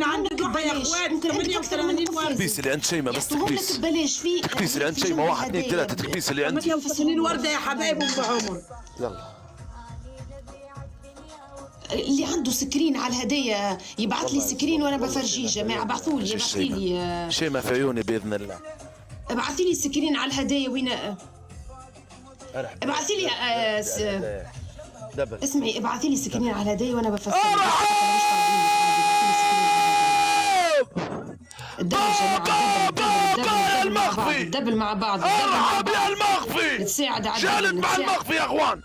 عندك يا اخوات 88 ورده. التكبيس اللي عند شيماء بس تكبيس. ببلاش في التكبيس اللي عند شيماء 1 2 3 التكبيس اللي عندي 88 ورده يا حبايب ام عمر. يلا اللي عنده سكرين على الهدايا يبعث لي سكرين وانا بفرجيه. جماعه ابعثوا لي شيماء في عيوني باذن الله. ابعثي لي سكرين على الهدايا. وين ابعثي لي اسمعي ابعثي لي سكرين على الهدايا وانا بفسر. الدبل مع بعض. ارحب يا المخفي. نتساعد على جالد مع المخفي يا اخوان.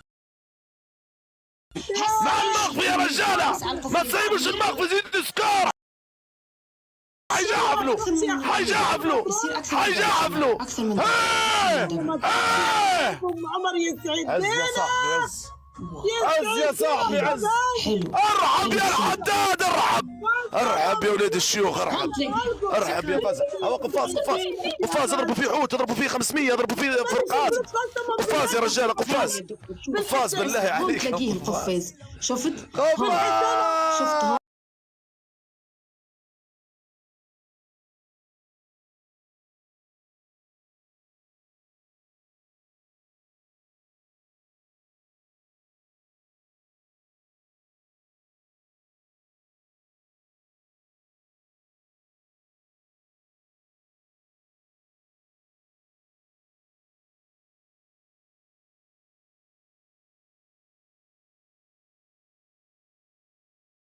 مع المخفي يا رجاله. ما تسيبوش المخفي زيد سكور. حيجعفلوا حيجعفلوا اكثر من ام عمر يسعد عز يا صاحبي عز يا صاحبي عز. حلو. ارحب يا الحداد ارحب يا ولاد الشيوخ ارحب يا فاز. قفاز اضربوا فيه حوت اضربوا فيه 500 اضربوا فيه فرقات. قفاز يا رجاله قفاز بالله عليك. تلاقيه القفاز. شفت